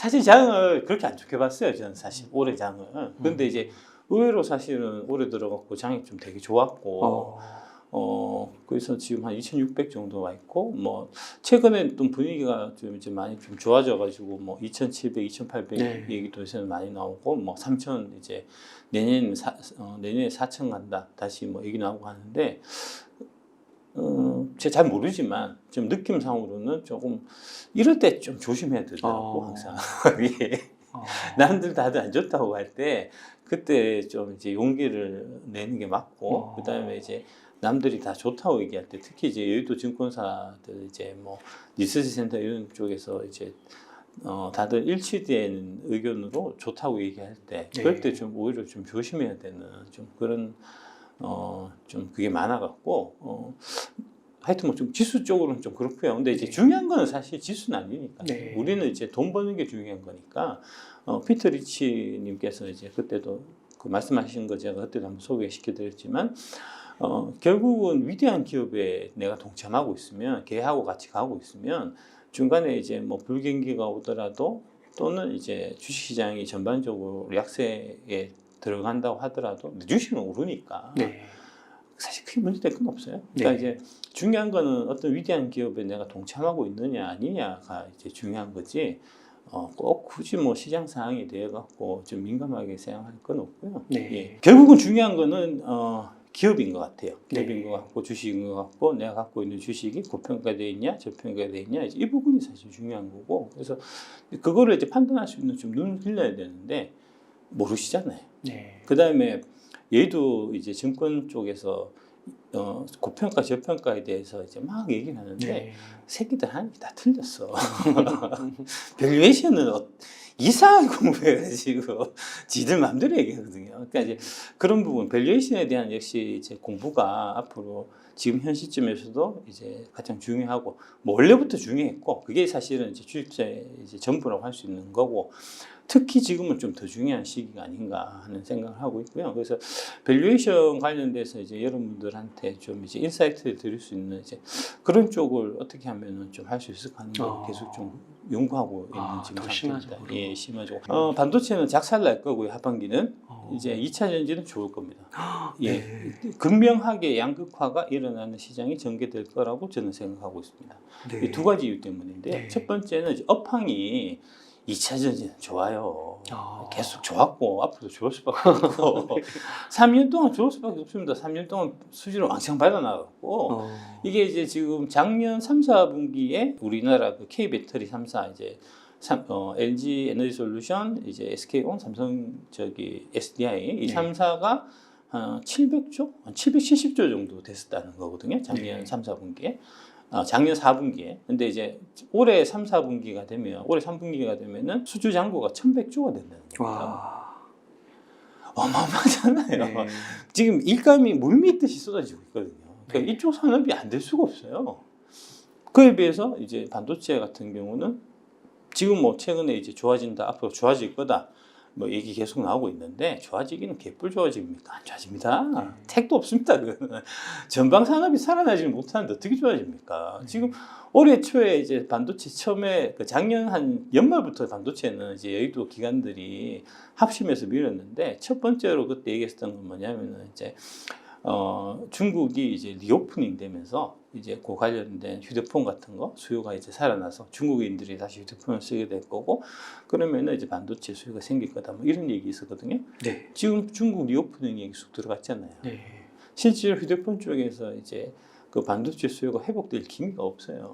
사실 장을 그렇게 안 좋게 봤어요. 저는 사실 올해 장을. 근데 이제 의외로 사실은 올해 들어갔고 장이 좀 되게 좋았고 그래서 지금 한 2,600 정도 와 있고 뭐 최근에 좀 분위기가 좀 이제 많이 좀 좋아져 가지고 뭐 2,700, 2,800 네. 얘기도 요새는 많이 나오고 뭐 3,000 이제 내년에 4,000 간다 다시 뭐 얘기 나오고 하는데 제가 잘 모르지만 좀 느낌상으로는 조금 이럴 때 좀 조심해야 되더라고 항상. 예. 남들 다들 안 좋다고 할 때 그때 좀 이제 용기를 내는 게 맞고 그다음에 이제 남들이 다 좋다고 얘기할 때 특히 이제 여의도 증권사들 이제 뭐 리서치 센터 이런 쪽에서 이제 다들 일치된 의견으로 좋다고 얘기할 때 그럴 때 좀 오히려 좀 조심해야 되는 좀 그런 좀 그게 많아갖고 하여튼 뭐 좀 지수 쪽으로는 좀 그렇고요. 근데 이제 중요한 거는 사실 지수는 아니니까. 네. 우리는 이제 돈 버는 게 중요한 거니까. 피터 리치님께서 이제 그때도 그 말씀하신 거 제가 그때도 한번 소개시켜드렸지만, 결국은 위대한 기업에 내가 동참하고 있으면, 걔하고 같이 가고 있으면 중간에 이제 뭐 불경기가 오더라도 또는 이제 주식시장이 전반적으로 약세에 들어간다고 하더라도 주식은 오르니까. 네. 사실 크게 문제될 건 없어요. 그러니까 네. 이제 중요한 거는 어떤 위대한 기업에 내가 동참하고 있느냐 아니냐가 이제 중요한 거지. 꼭 굳이 뭐 시장 상황에 대해 갖고 좀 민감하게 생각할 건 없고요. 네. 예. 결국은 중요한 거는 기업인 것 같아요. 기업인 네. 것 같고 주식인 것 같고 내가 갖고 있는 주식이 고평가되어 있냐 저평가되어 있냐 이 부분이 사실 중요한 거고 그래서 그거를 이제 판단할 수 있는 좀 눈을 길러야 되는데 모르시잖아요. 네. 그 다음에 얘도 이제 증권 쪽에서 고평가 저평가에 대해서 이제 막 얘기를 하는데 네. 새끼들 하는 게 다 틀렸어. 밸류에이션은 이상하게 공부해가지고 지들 마음대로 얘기하거든요. 그러니까 이제 그런 부분 밸류에이션에 대한 역시 이제 공부가 앞으로 지금 현 시점에서도 이제 가장 중요하고 뭐 원래부터 중요했고 그게 사실은 이제 주식자의 이제 전부라고 할 수 있는 거고. 특히 지금은 좀 더 중요한 시기가 아닌가 하는 생각을 하고 있고요. 그래서 밸류에이션 관련돼서 이제 여러분들한테 좀 이제 인사이트를 드릴 수 있는 이제 그런 쪽을 어떻게 하면은 좀 할 수 있을까 하는 걸 계속 좀 연구하고 있는 지금 상태입니다. 예, 심하죠. 반도체는 작살날 거고요. 하반기는 이제 2차 전지는 좋을 겁니다. 예, 네. 극명하게 양극화가 일어나는 시장이 전개될 거라고 저는 생각하고 있습니다. 네. 이 두 가지 이유 때문인데요. 네. 첫 번째는 이제 업황이 2차 전지는 좋아요. 계속 좋았고 앞으로도 좋을 수밖에 없고 3년 동안 좋을 수밖에 없습니다. 3년 동안 수지를 왕창 받아나갔고 이게 이제 지금 작년 3, 4분기에 우리나라 그 K배터리 3사 이제 LG 에너지 솔루션, 이제 SK온, 삼성 SDI 이 3사가 700조, 770조 정도 됐었다는 거거든요. 작년 3, 4분기에. 작년 4분기에. 근데 이제 올해 3, 4분기가 되면, 올해 3분기가 되면은 수주 잔고가 1,100조가 된다는 거예요. 어마어마하잖아요. 네. 지금 일감이 물밀듯이 쏟아지고 있거든요. 그러니까 이쪽 산업이 안 될 수가 없어요. 그에 비해서 이제 반도체 같은 경우는 지금 뭐 최근에 이제 좋아진다, 앞으로 좋아질 거다. 뭐 얘기 계속 나오고 있는데 좋아지기는 개뿔 좋아집니까? 안 좋아집니다. 택도 없습니다. 그거는 전방 산업이 살아나지 못하는데 어떻게 좋아집니까? 지금 올해 초에 이제 반도체 처음에 그 작년 한 연말부터 반도체는 이제 여의도 기관들이 합심해서 밀었는데 첫 번째로 그때 얘기했던 건 뭐냐면은 이제 중국이 이제 리오프닝 되면서 이제 그 관련된 휴대폰 같은 거 수요가 이제 살아나서 중국인들이 다시 휴대폰을 쓰게 될 거고 그러면은 이제 반도체 수요가 생길 거다 뭐 이런 얘기 있었거든요. 네. 지금 중국 리오프닝 얘기 쑥 들어갔잖아요. 네. 실제로 휴대폰 쪽에서 이제 그 반도체 수요가 회복될 기미가 없어요.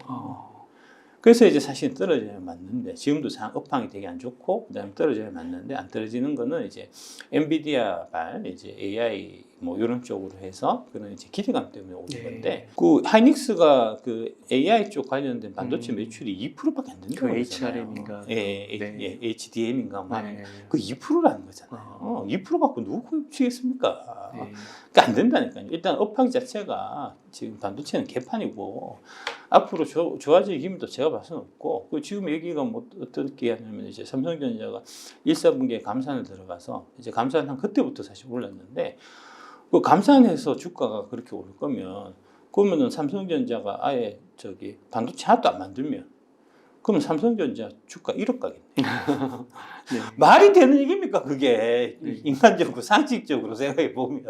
그래서 이제 사실 떨어져야 맞는데 지금도 업황이 되게 안 좋고 그다음에 떨어져야 맞는데 안 떨어지는 거는 이제 엔비디아발 이제 AI 뭐 이런 쪽으로 해서 그런 이제 기대감 때문에 오는 건데 그 하이닉스가 그 AI 쪽 관련된 반도체 매출이 2%밖에 안 된다고 그 그러잖아요. HRM인가? HDM인가 뭐 그 2%라는 거잖아요. 2% 갖고 누구 고치겠습니까? 그러니까 안 된다니까요. 일단 업황 자체가 지금 반도체는 개판이고 앞으로 좋아질 기미도 제가 봐서는 없고 그 지금 얘기가 뭐 어떻게 하냐면 이제 삼성전자가 1, 4분기에 감산을 들어가서 이제 감산한 그때부터 사실 올랐는데 그 감산해서 주가가 그렇게 오를 거면 그러면은 삼성전자가 아예 반도체 하나도 안 만들면 그럼 삼성전자 주가 1억 가겠네. 네. 말이 되는 얘기입니까 그게? 인간적으로 상식적으로 생각해 보면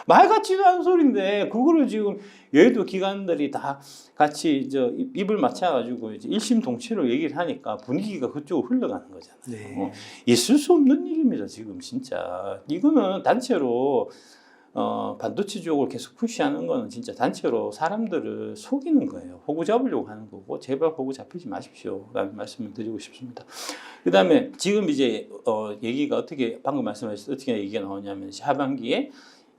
말 같지도 않은 소리인데 그거를 지금 여의도 기관들이 다 같이 입을 맞춰가지고 이제 일심동체로 얘기를 하니까 분위기가 그쪽으로 흘러가는 거잖아요. 네. 있을 수 없는 일입니다 지금 진짜. 이거는 단체로 반도체 쪽을 계속 푸시하는 거는 진짜 단체로 사람들을 속이는 거예요. 호구 잡으려고 하는 거고 제발 호구 잡히지 마십시오 라는 말씀을 드리고 싶습니다. 그 다음에 지금 이제 얘기가 어떻게 방금 말씀하셨듯이 어떻게 얘기가 나오냐면 하반기에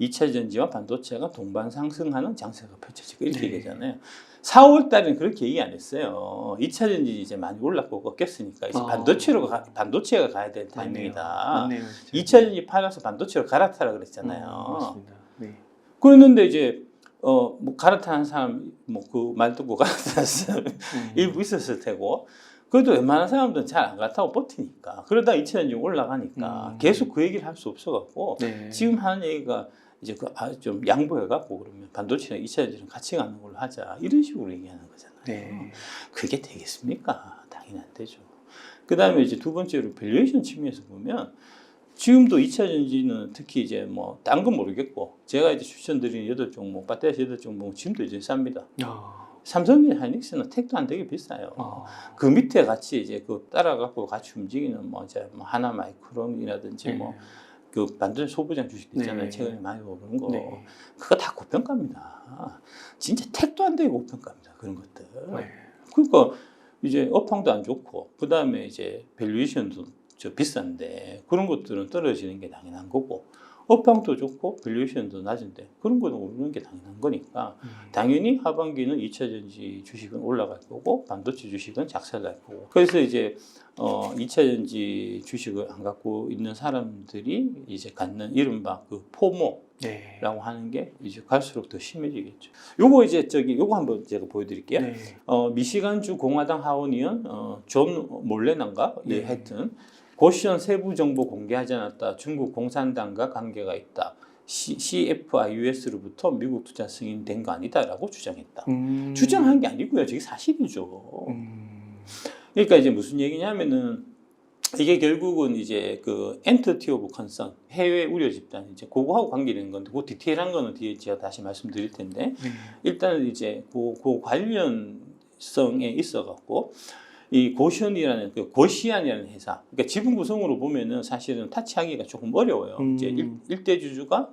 2차 전지와 반도체가 동반 상승하는 장세가 펼쳐지고 이렇게 네. 얘기하잖아요. 4월 달에는 그렇게 얘기 안 했어요. 2차 전지 이제 많이 올랐고 꺾였으니까 이제 반도체가 가야 될 타이밍이다. 맞네요. 2차 전지 팔아서 반도체로 갈아타라 그랬잖아요. 맞습니다. 네. 그랬는데 이제 뭐 갈아타는 사람 뭐 그 말 듣고 갈아타는 사람 일부 있었을 테고 그래도 웬만한 사람들은 잘 안 갈아타고 버티니까 그러다 2차 전지 올라가니까 계속 그 얘기를 할 수 없어갖고 네. 지금 하는 얘기가 이제 좀 양보해갖고 그러면 반도체랑 2차 전지랑 같이 가는 걸로 하자 이런 식으로 얘기하는 거잖아요. 네. 그게 되겠습니까? 당연히 안 되죠. 그 다음에 이제 두 번째로 밸류에이션 측면에서 보면 지금도 2차 전지는 특히 이제 뭐 딴 건 모르겠고 제가 이제 추천드리는 8종목, 배터리 8종목 지금도 이제 쌉니다. 삼성전 하이닉스는 택도 안 되게 비싸요. 그 밑에 같이 이제 그 따라갖고 같이 움직이는 뭐 이제 뭐 하나 마이크론이라든지 네. 뭐 그 반도체 소부장 주식도 있잖아요. 네. 최근에 많이 오르는 거. 네. 그거 다 고평가입니다. 진짜 택도 안 되게 고평가입니다. 그런 것들. 네. 그러니까 이제 업황도 안 좋고 그 다음에 이제 밸류에이션도 비싼데 그런 것들은 떨어지는 게 당연한 거고 업황도 좋고 밸류에이션도 낮은데 그런 거는 오르는 게 당연한 거니까 당연히 하반기는 2차 전지 주식은 올라갈 거고 반도체 주식은 작살날 거고 그래서 이제 2차 전지 주식을 안 갖고 있는 사람들이 이제 갖는 이른바 그 포모 네. 라고 하는 게 이제 갈수록 더 심해지겠죠. 요거 이제 요거 한번 제가 보여드릴게요. 네. 미시간주 공화당 하원의원 존 몰레난가 네. 예, 하여튼 고시원 세부 정보 공개하지 않았다. 중국 공산당과 관계가 있다. CFIUS로부터 미국 투자 승인된 거 아니다라고 주장했다. 주장한 게 아니고요. 저게 사실이죠. 그러니까 이제 무슨 얘기냐면은 이게 결국은 이제 그 엔티티 오브 컨선 해외 우려 집단 이제 그거하고 관계되는 건데 그 디테일한 거는 뒤에 제가 다시 말씀드릴 텐데 일단은 이제 그 관련성에 있어 갖고 이 고시안이라는 그 고시안이라는 회사 그러니까 지분 구성으로 보면은 사실은 타치하기가 조금 어려워요. 이제 일대 주주가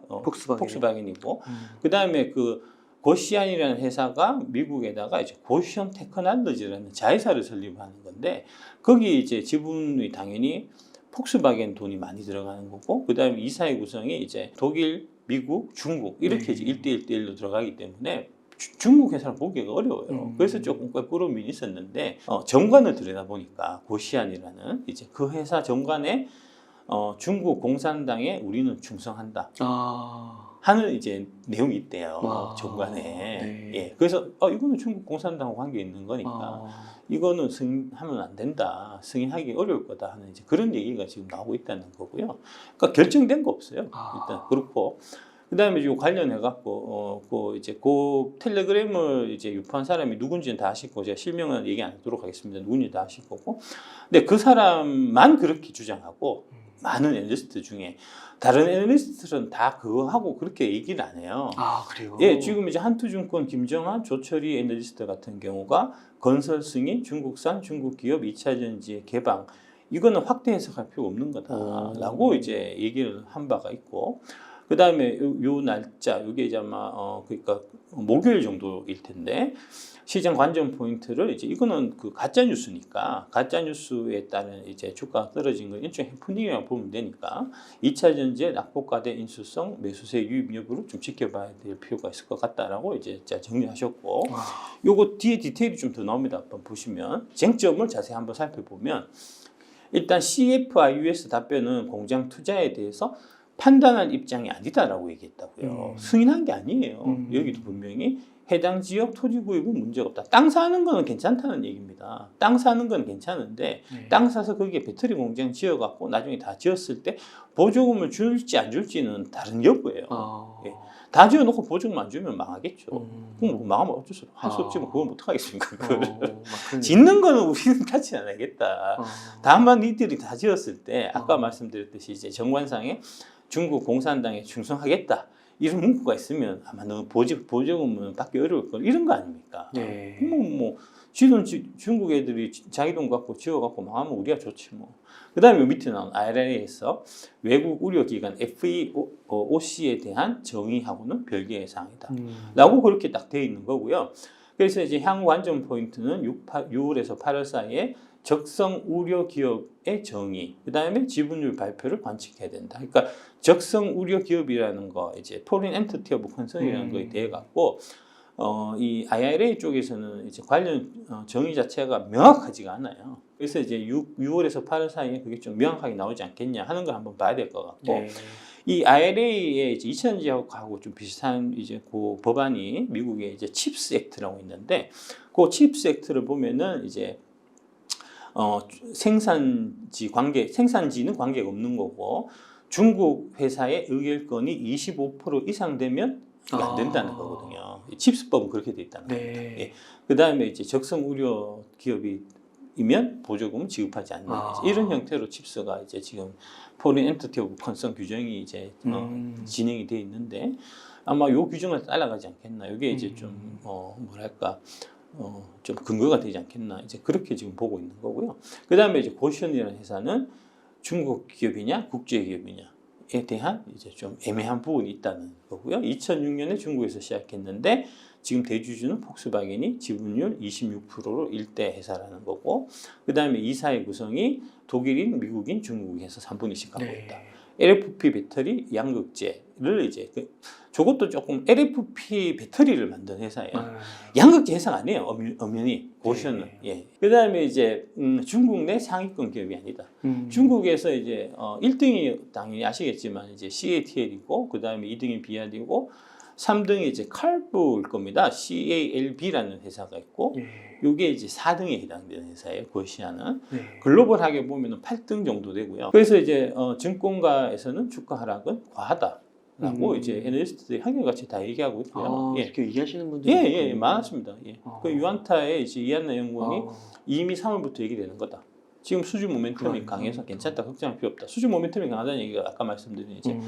폭스바겐이고 그 다음에 그 고시안이라는 회사가 미국에다가 이제 고시안 테크놀로지라는 자회사를 설립하는 건데 거기 이제 지분이 당연히 폭스바겐 돈이 많이 들어가는 거고 그 다음에 이사의 구성이 이제 독일, 미국, 중국 이렇게 이제 1대1대1로 들어가기 때문에 중국 회사를 보기가 어려워요. 그래서 조금 꾀꼬름이 있었는데 정관을 들여다보니까 고시안이라는 이제 그 회사 정관에 중국 공산당에 우리는 충성한다. 하는 이제 내용이 있대요. 정관에. 네. 예. 그래서 이거는 중국 공산당과 관계 있는 거니까 이거는 승인하면 안 된다. 승인하기 어려울 거다 하는 이제 그런 얘기가 지금 나오고 있다는 거고요. 그러니까 결정된 거 없어요. 일단 그렇고. 그다음에 이 관련해 갖고 그 텔레그램을 이제 유포한 사람이 누군지는 다 아실 거고 제가 실명은 얘기 안 하도록 하겠습니다. 누군지 다 아실 거고. 근데 그 사람만 그렇게 주장하고 많은 애널리스트 중에 다른 애널리스트들은 다 그거 하고 그렇게 얘기를 안 해요. 그래요? 예, 지금 이제 한투증권 김정한, 조철희 애널리스트 같은 경우가 건설 승인, 중국산 중국 기업 2차 전지의 개방 이거는 확대 해석할 필요가 없는 거다라고 이제 얘기를 한 바가 있고. 그 다음에 요 날짜, 이게 이제 아마, 그러니까 목요일 정도일 텐데, 시장 관전 포인트를 이제 이거는 그 가짜뉴스니까, 가짜뉴스에 따른 이제 주가가 떨어진 건 일종의 해프닝이라고 보면 되니까, 2차 전지의 낙폭과대 인수성, 매수세 유입 여부를 좀 지켜봐야 될 필요가 있을 것 같다라고 이제 정리하셨고, 요거 뒤에 디테일이 좀 더 나옵니다. 한번 보시면. 쟁점을 자세히 한번 살펴보면, 일단 CFIUS 답변은 공장 투자에 대해서 판단할 입장이 아니다라고 얘기했다고요. 승인한 게 아니에요. 여기도 분명히 해당 지역 토지 구입은 문제가 없다. 땅 사는 거는 괜찮다는 얘기입니다. 땅 사는 건 괜찮은데 땅 사서 거기에 배터리 공장 지어갖고 나중에 다 지었을 때 보조금을 줄지 안 줄지는 다른 여부예요. 예. 다 지어놓고 보증금 안 주면 망하겠죠. 그럼 뭐 망하면 어쩔 수 없어. 할 수 아. 없지만 그걸 못 하겠습니까? 그거를. 막 그런 짓는 거는 우리는 같이 안 하겠다. 다만 니들이 다 지었을 때 아까 어. 말씀드렸듯이 이제 정관상에 중국 공산당에 충성하겠다 이런 문구가 있으면 아마 너 보증금은 받기 어려울 걸 이런 거 아닙니까? 네. 뭐 지금 중국 애들이 자기 돈 갖고 지어갖고 망하면 우리가 좋지 뭐. 그다음에 밑에 나온 IRA에서 외국 우려기관 FEOC에 대한 정의하고는 별개의 사항이다. 라고 그렇게 딱 되어 있는 거고요. 그래서 이제 향후 관전 포인트는 6월에서 8월 사이에 적성 우려 기업의 정의, 그 다음에 지분율 발표를 관측해야 된다. 그러니까 적성 우려 기업이라는 거, 이제 Foreign Entity of Concern이라는 거에 대해 갖고 이 IRA 쪽에서는 이제 관련 정의 자체가 명확하지가 않아요. 그래서 이제 6월에서 8월 사이에 그게 좀 명확하게 나오지 않겠냐 하는 걸 한번 봐야 될 것 같고. 네. 이 IRA의 이제 2000년하고 좀 비슷한 이제 그 법안이 미국의 이제 칩스 액트라고 있는데 그 칩스 액트를 보면은 이제 생산지는 관계가 없는 거고 중국 회사의 의결권이 25% 이상 되면 이게 안 된다는 거거든요. 이 칩스법은 그렇게 돼 있다는 겁니다. 네. 예. 그다음에 이제 적성 우려 기업이면 보조금을 지급하지 않는 이런 형태로 칩스가 이제 지금 Foreign Entity of Concern 규정이 이제 진행이 돼 있는데 아마 요 규정을 따라가지 않겠나. 이게 이제 좀 뭐랄까 좀 근거가 되지 않겠나. 이제 그렇게 지금 보고 있는 거고요. 그다음에 이제 고시언이라는 회사는 중국 기업이냐 국제 기업이냐에 대한 이제 좀 애매한 부분이 있다는 거고요. 2006년에 중국에서 시작했는데 지금 대주주는 폭스바겐이 지분율 26%로 일대 회사라는 거고, 그 다음에 이사의 구성이 독일인, 미국인, 중국에서 3분의 1씩 갖고 있다. LFP 배터리 양극재를 이제 저것도 조금 LFP 배터리를 만든 회사예요. 양극재 회사가 아니에요. 엄연히 고시언은. 예. 그다음에 이제 중국 내 상위권 기업이 아니다. 중국에서 이제 1등이 당연히 아시겠지만 이제 CATL이고 그다음에 2등이 비아디고 3등이 이제 칼부일 겁니다. CALB라는 회사가 있고 이게 이제 4등에 해당되는 회사예요. 고시아는. 글로벌하게 보면은 8등 정도 되고요. 그래서 이제 증권가에서는 주가 하락은 과하다라고 이제 애널리스트들이 한결같이 다 얘기하고 있고요. 예. 이렇게 얘기하시는 분들이 예, 많았습니다. 예. 그 유안타의 이제 이한나 연구원이 이미 3월부터 얘기되는 거다. 지금 수주 모멘텀이 강해서 괜찮다, 걱정할 필요 없다. 수주 모멘텀이 강하다는 얘기가 아까 말씀드린 이제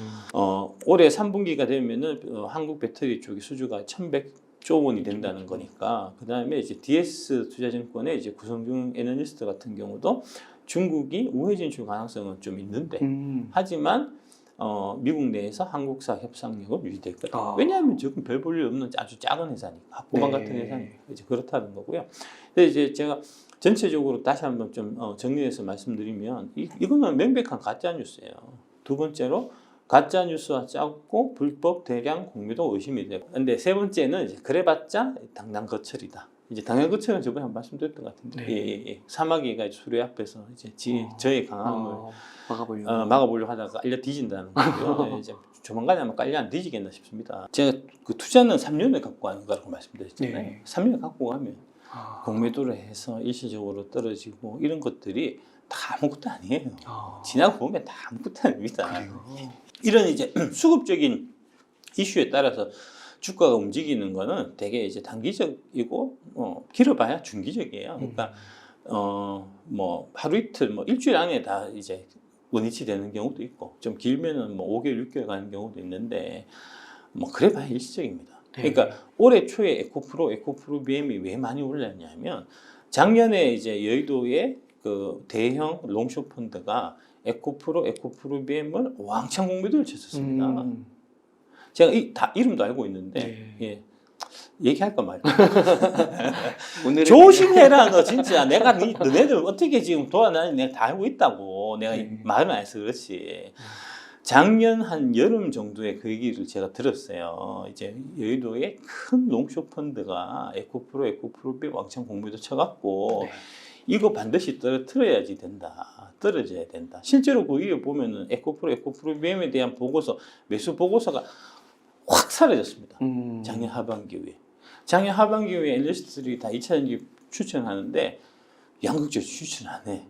올해 3분기가 되면은 한국 배터리 쪽의 수주가 1,100조 원이 된다는 거니까. 그 다음에 이제 DS 투자증권의 이제 구성중 애널리스트 같은 경우도 중국이 우회 진출 가능성은 좀 있는데, 하지만 미국 내에서 한국사 협상력은 유지될 거다. 왜냐하면 지금 별 볼 일 없는 아주 작은 회사니까, 학고방 같은 회사니까 이제 그렇다는 거고요. 근데 이제 제가 전체적으로 다시 한번 좀 정리해서 말씀드리면 이거는 명백한 가짜 뉴스예요. 두 번째로 가짜 뉴스와 짜고 불법 대량 공유도 의심이 되고. 근데 세 번째는 이제 그래봤자 당당 거철이다. 이제 당연 거철은 저번에 한번 말씀드렸던 것 같은데, 예. 사마귀가 수레 앞에서 이제 저의 강함을 막아보려고 하다가 깔려 뒤진다는 거고요. 이제 조만간에 아마 깔려 안 뒤지겠나 싶습니다. 제가 그 투자는 3년을 갖고 가는 거라고 말씀드렸잖아요. 3년을 갖고 가면 공매도를 해서 일시적으로 떨어지고 이런 것들이 다 아무것도 아니에요. 지나고 보면 다 아무것도 아닙니다. 이런 이제 수급적인 이슈에 따라서 주가가 움직이는 거는 되게 이제 단기적이고 길어봐야 중기적이에요. 그러니까 뭐 하루 이틀 뭐 일주일 안에 다 이제 원위치 되는 경우도 있고 좀 길면은 뭐 5개월 6개월 가는 경우도 있는데 뭐 그래봐야 일시적입니다. 그러니까 올해 초에 에코프로 BM이 왜 많이 올랐냐면 작년에 이제 여의도의 그 대형 롱숏 펀드가 에코프로 BM을 왕창 공매도를 쳤었습니다. 제가 다 이름도 알고 있는데 예. 얘기할까 말까. 조심해라 너 진짜. 내가 너네들 어떻게 지금 도와나는지 내가 다 알고 있다고. 내가 말을 안 해서 그렇지. 작년 한 여름 정도에 그 얘기를 제가 들었어요. 이제 여의도에 큰 롱숏 펀드가 에코프로 BM 왕창 공매도 쳐갖고 이거 반드시 떨어뜨려야지 된다. 떨어져야 된다. 실제로 그 위에 보면은 에코프로 BM에 대한 보고서, 매수 보고서가 확 사라졌습니다. 작년 하반기에. 작년 하반기에 애널리스트들이 다 2차 전지 추천하는데 양극재 추천 안 해.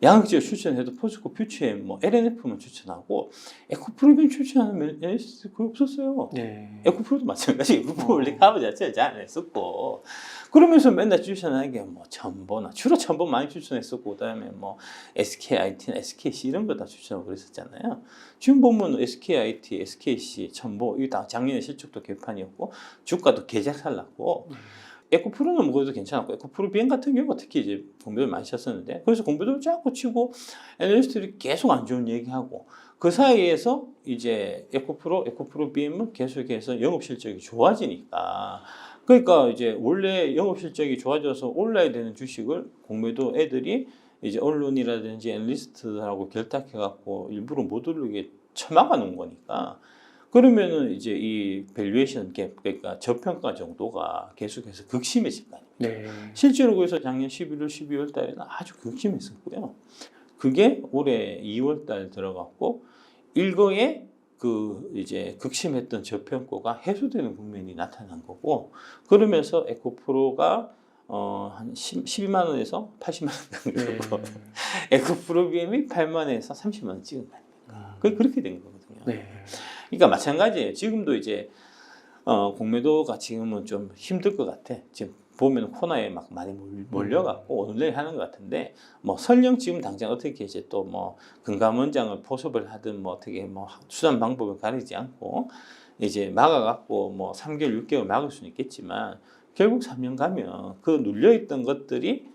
양극재를 추천해도 포스코 퓨처엠, 뭐 LNF만 추천하고 에코프로빈 추천하는 애널리스트 거의 없었어요. 네. 에코프로도 마찬가지. 에코프로 원래 카버 자체를 잘 안 했었고 그러면서 맨날 추천하는 게 뭐 첨보나 주로 첨보 많이 추천했었고 그다음에 뭐 SKIT나 SKC 이런 거 다 추천하고 그랬었잖아요. 지금 보면 SKIT, SKC, 첨보 이거 다 작년에 실적도 개판이었고 주가도 개작살 났고 에코프로는 먹어도 괜찮았고 에코프로 비행 같은 경우가 특히 이제 공부들 많이 쳤었는데 그래서 공부들 자꾸 치고 애널리스트들이 계속 안 좋은 얘기하고 그 사이에서 이제 에코프로 비행은 계속해서 영업 실적이 좋아지니까 그러니까 이제 원래 영업 실적이 좋아져서 올라야 되는 주식을 공매도 애들이 이제 언론이라든지 애널리스트들하고 결탁해갖고 일부러 못 오르게 처막아 놓은 거니까 그러면은 이제 이 밸류에이션 갭 그러니까 저평가 정도가 계속해서 극심해질 거 아닙니까? 네. 실제로 그래서 작년 11월, 12월 달에는 아주 극심했었고요. 그게 올해 2월 달 들어갔고 일거에 그 이제 극심했던 저평가가 해소되는 국면이 나타난 거고 그러면서 에코프로가 한 12만 원에서 80만 원 정도 네. 에코프로 BM이 8만 원에서 30만 원 찍은 거 아닙니까? 그렇게 된 거거든요. 네. 그러니까 마찬가지예요. 지금도 이제 공매도가 지금은 좀 힘들 것 같아. 지금 보면 코너에 막 많이 몰려갖고 오늘 내일 하는 것 같은데 뭐 설령 지금 당장 어떻게 이제 또 뭐 금감원장을 포섭을 하든 뭐 어떻게 뭐 수단 방법을 가리지 않고 이제 막아갖고 뭐 3개월, 6개월 막을 수는 있겠지만 결국 3년 가면 그 눌려있던 것들이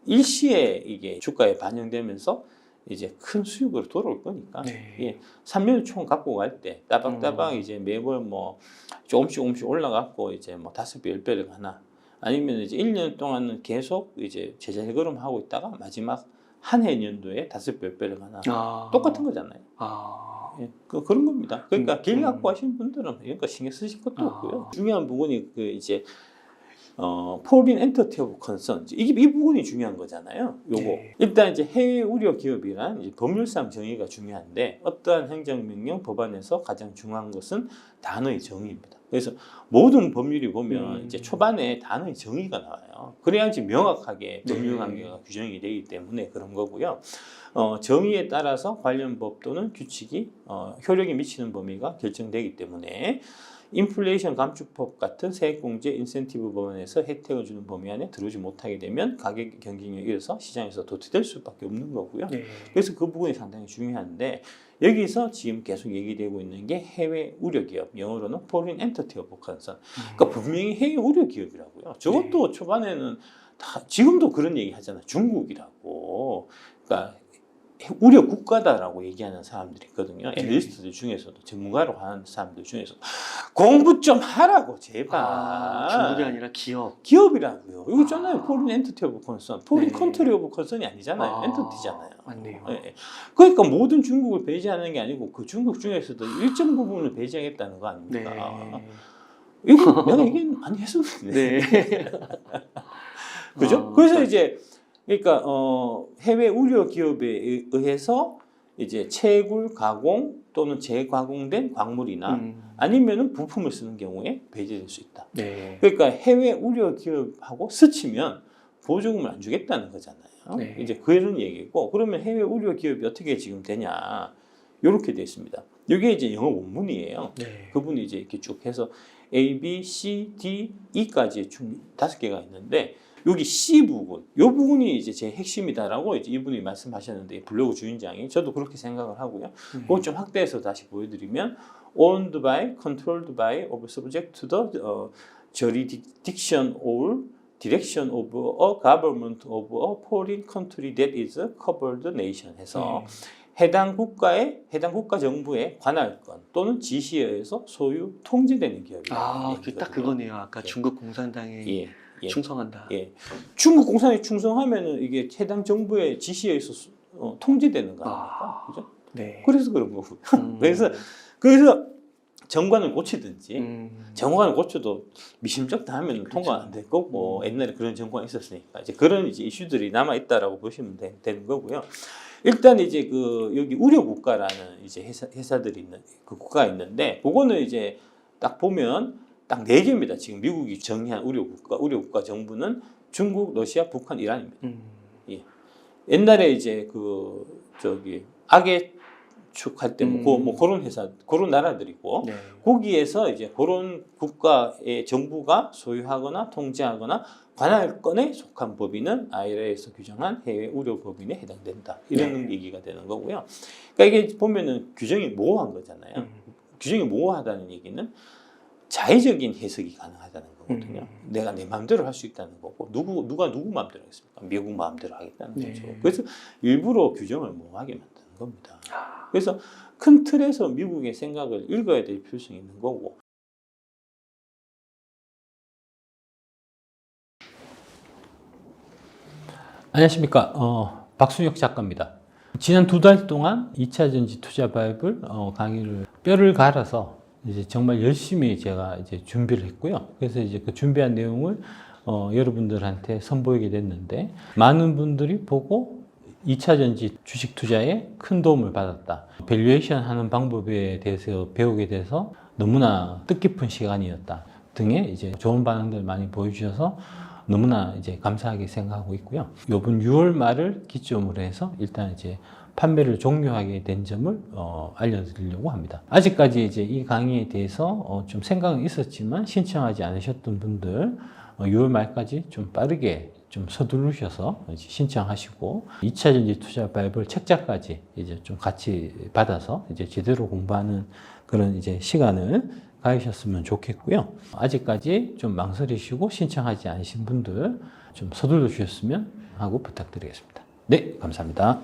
일시에 이게 주가에 반영되면서 이제 큰 수익으로 돌아올 거니까 네. 예, 3년을 총 갖고 갈 때 따박따박 이제 매번 뭐 조금씩 올라갔고 이제 뭐 5배, 10배를 가나 아니면 이제 1년 동안은 계속 이제 제자리 걸음하고 있다가 마지막 한 해 년도에 5배, 10배를 가나 똑같은 거잖아요. 예, 그런 겁니다. 그러니까 길 갖고 하신 분들은 이런 거 신경 쓰실 것도 없고요. 중요한 부분이 그 이제 Foreign Entity of Concern 이 부분이 중요한 거잖아요. 요거 네. 일단 이제 해외 우려 기업이란 이제 법률상 정의가 중요한데 어떠한 행정명령 법안에서 가장 중요한 것은 단어의 정의입니다. 그래서 모든 법률이 보면 이제 초반에 단어의 정의가 나와요. 그래야지 명확하게 법률 관계가 규정이 되기 때문에 그런 거고요. 정의에 따라서 관련 법 또는 규칙이 효력이 미치는 범위가 결정되기 때문에 인플레이션 감축법 같은 세액공제 인센티브 법안에서 혜택을 주는 범위 안에 들어오지 못하게 되면 가격 경쟁력에 의해서 시장에서 도태될 수밖에 없는 거고요. 네. 그래서 그 부분이 상당히 중요한데 여기서 지금 계속 얘기되고 있는 게 해외 우려 기업, 영어로는 Foreign Entity of Concern. 그러니까 분명히 해외 우려 기업이라고요. 저것도 초반에는 다 지금도 그런 얘기 하잖아요. 중국이라고. 그러니까 우려 국가다라고 얘기하는 사람들이 있거든요. 애널리스트들 중에서도 전문가로 하는 사람들 중에서도 공부 좀 하라고 제발. 중국이 아니라 기업. 기업이라고요. 이거 있잖아요. Foreign Entity of Concern. Foreign 네. Country of Concern이 아니잖아요. 엔터티잖아요. 맞네요. 예. 그러니까 모든 중국을 배제하는 게 아니고 그 중국 중에서도 일정 부분을 배제하겠다는 거 아닙니까? 네. 이거 내가 얘기 많이 했었는데. 네. 그죠? 그래서 이제 그러니까 해외 우려 기업에 의해서 이제 채굴 가공 또는 재가공된 광물이나 아니면은 부품을 쓰는 경우에 배제될 수 있다. 네. 그러니까 해외 우려 기업하고 스치면 보조금을 안 주겠다는 거잖아요. 네. 이제 그런 얘기고 그러면 해외 우려 기업이 어떻게 지금 되냐 이렇게 돼 있습니다. 이게 이제 영어 원문이에요. 네. 그분이 이제 이렇게 쭉 해서 A, B, C, D, E까지 총 5개가 있는데 여기 C 부분, 이 부분이 이제 제 핵심이다라고 이제 이분이 말씀하셨는데 블로그 주인장이 저도 그렇게 생각을 하고요. 그걸 좀 확대해서 다시 보여드리면 owned by, controlled by, or subject to the jurisdiction or direction of a government of a foreign country that is covered nation 해서 해당 국가의 해당 국가 정부의 관할권 또는 지시에 의해서 소유 통제되는 기업이다. 딱 그거네요. 아까 예. 중국 공산당에 예. 충성한다. 예. 중국 공산에 충성하면은 이게 해당 정부의 지시에 의해서 통제되는 거 아닙니까? 그죠? 네. 그래서 그런 거고. 그래서 정관을 고치든지 정관을 고쳐도 미심쩍 다 하면 통과 안 될 거고 옛날에 그런 정관이 있었으니까 이제 그런 이제 이슈들이 남아 있다라고 보시면 되는 거고요. 일단 이제 그 여기 우려 국가라는 이제 회사들이 있는 그 국가가 있는데 그거는 이제 딱 보면 딱 4개입니다. 지금 미국이 정의한 우려 국가 정부는 중국, 러시아, 북한, 이란입니다. 예. 옛날에 이제 악의 축할 때 뭐 그런 회사, 그런 나라들이고 네. 거기에서 이제 그런 국가의 정부가 소유하거나 통제하거나 관할권에 속한 법인은 IRA에서 규정한 해외 우려 법인에 해당된다. 이런 얘기가 되는 거고요. 그러니까 이게 보면은 규정이 모호한 거잖아요. 규정이 모호하다는 얘기는 자의적인 해석이 가능하다는 거거든요. 내가 내 마음대로 할 수 있다는 거고 누가 누구 마음대로 하겠습니까? 미국 마음대로 하겠다는 네. 거죠. 그래서 일부러 규정을 모호하게 만드는 겁니다. 그래서 큰 틀에서 미국의 생각을 읽어야 될 필요성이 있는 거고. 안녕하십니까. 박순혁 작가입니다. 지난 2달 동안 2차 전지 투자 바이블 강의를 뼈를 갈아서 이제 정말 열심히 제가 이제 준비를 했고요. 그래서 이제 그 준비한 내용을 여러분들한테 선보이게 됐는데, 많은 분들이 보고 2차 전지 주식 투자에 큰 도움을 받았다. 밸류에이션 하는 방법에 대해서 배우게 돼서 너무나 뜻깊은 시간이었다 등의 이제 좋은 반응들 많이 보여주셔서 너무나 이제 감사하게 생각하고 있고요. 이번 6월 말을 기점으로 해서 일단 이제 판매를 종료하게 된 점을 알려드리려고 합니다. 아직까지 이제 이 강의에 대해서 좀 생각은 있었지만 신청하지 않으셨던 분들 6월 말까지 좀 빠르게 좀 서두르셔서 이제 신청하시고 2차 전지 투자 바이블 책자까지 이제 좀 같이 받아서 이제 제대로 공부하는 그런 이제 시간을 가지셨으면 좋겠고요. 아직까지 좀 망설이시고 신청하지 않으신 분들 좀 서둘러 주셨으면 하고 부탁드리겠습니다. 네, 감사합니다.